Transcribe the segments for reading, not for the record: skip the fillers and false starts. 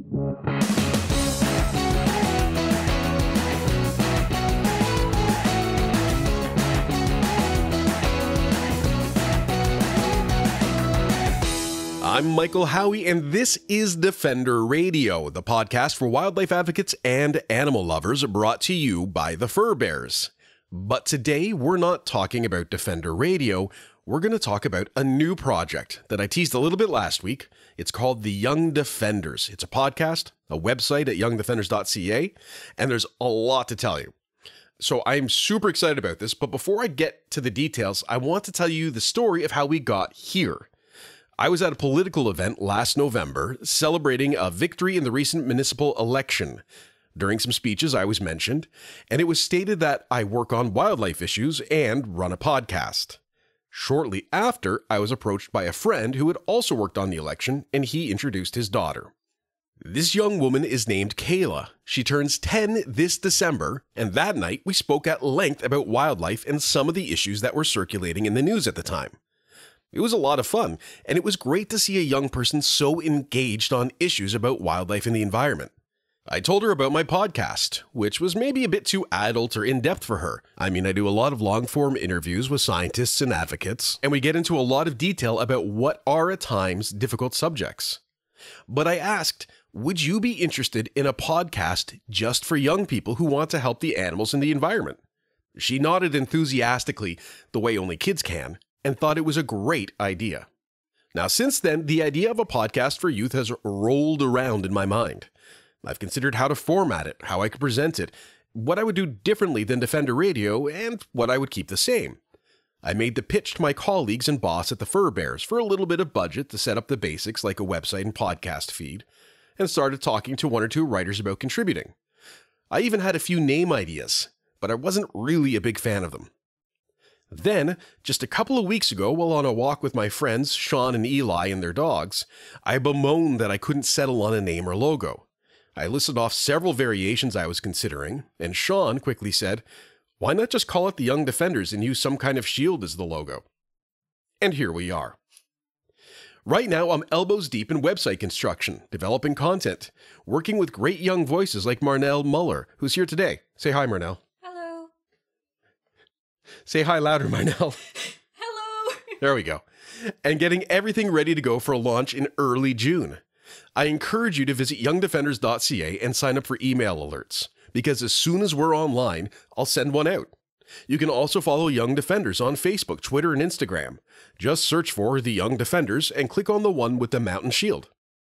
I'm Michael Howie, and this is Defender Radio, the podcast for wildlife advocates and animal lovers brought to you by the Fur Bears. But today, we're not talking about Defender Radio. We're going to talk about a new project that I teased a little bit last week. It's called The Young Defenders. It's a podcast, a website at youngdefenders.ca, and there's a lot to tell you. So I'm super excited about this, but before I get to the details, I want to tell you the story of how we got here. I was at a political event last November celebrating a victory in the recent municipal election. During some speeches, I was mentioned, and it was stated that I work on wildlife issues and run a podcast. Shortly after, I was approached by a friend who had also worked on the election, and he introduced his daughter. This young woman is named Kayla. She turns 10 this December, and that night we spoke at length about wildlife and some of the issues that were circulating in the news at the time. It was a lot of fun, and it was great to see a young person so engaged on issues about wildlife and the environment. I told her about my podcast, which was maybe a bit too adult or in-depth for her. I mean, I do a lot of long-form interviews with scientists and advocates, and we get into a lot of detail about what are at times difficult subjects. But I asked, would you be interested in a podcast just for young people who want to help the animals and the environment? She nodded enthusiastically, the way only kids can, and thought it was a great idea. Now, since then, the idea of a podcast for youth has rolled around in my mind. I've considered how to format it, how I could present it, what I would do differently than Defender Radio, and what I would keep the same. I made the pitch to my colleagues and boss at the Fur Bears for a little bit of budget to set up the basics like a website and podcast feed, and started talking to one or two writers about contributing. I even had a few name ideas, but I wasn't really a big fan of them. Then, just a couple of weeks ago, while on a walk with my friends Sean and Eli and their dogs, I bemoaned that I couldn't settle on a name or logo. I listed off several variations I was considering, and Sean quickly said, "Why not just call it the Young Defenders and use some kind of shield as the logo?" And here we are. Right now, I'm elbows deep in website construction, developing content, working with great young voices like Marnell Muller, who's here today. Say hi, Marnell. Say hi louder, Marnell. Hello. There we go. And getting everything ready to go for a launch in early June. I encourage you to visit youngdefenders.ca and sign up for email alerts, because as soon as we're online, I'll send one out. You can also follow Young Defenders on Facebook, Twitter, and Instagram. Just search for The Young Defenders and click on the one with the mountain shield.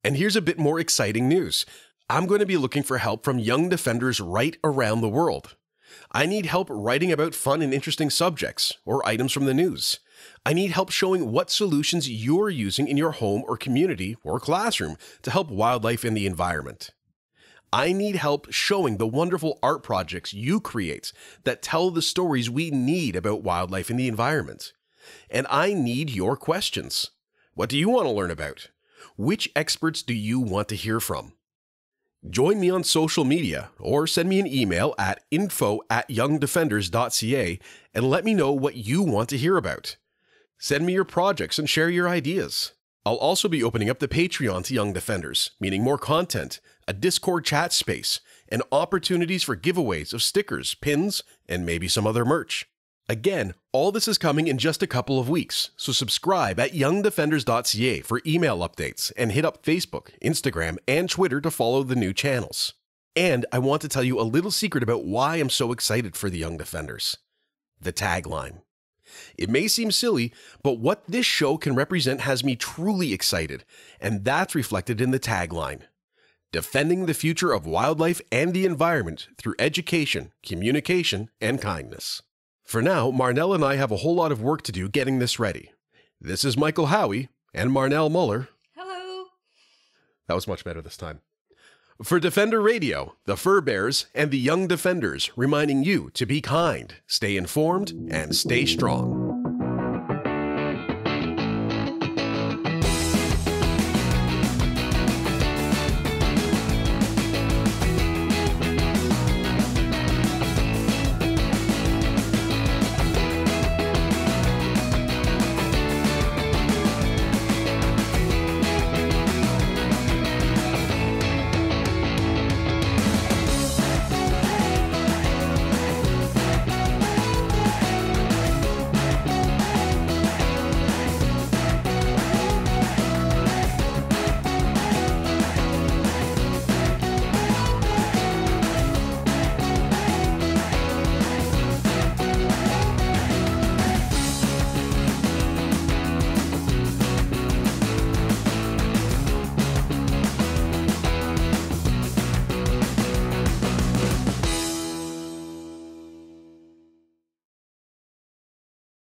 And here's a bit more exciting news. I'm going to be looking for help from Young Defenders right around the world. I need help writing about fun and interesting subjects or items from the news. I need help showing what solutions you're using in your home or community or classroom to help wildlife and the environment. I need help showing the wonderful art projects you create that tell the stories we need about wildlife and the environment. And I need your questions. What do you want to learn about? Which experts do you want to hear from? Join me on social media or send me an email at info@youngdefenders.ca and let me know what you want to hear about. Send me your projects and share your ideas. I'll also be opening up the Patreon to Young Defenders, meaning more content, a Discord chat space, and opportunities for giveaways of stickers, pins, and maybe some other merch. Again, all this is coming in just a couple of weeks, so subscribe at youngdefenders.ca for email updates and hit up Facebook, Instagram, and Twitter to follow the new channels. And I want to tell you a little secret about why I'm so excited for the Young Defenders. The tagline. It may seem silly, but what this show can represent has me truly excited, and that's reflected in the tagline. Defending the future of wildlife and the environment through education, communication, and kindness. For now, Marnell and I have a whole lot of work to do getting this ready. This is Michael Howie and Marnell Muller. Hello. That was much better this time. For Defender Radio, the Fur Bears, and the Young Defenders, reminding you to be kind, stay informed, and stay strong.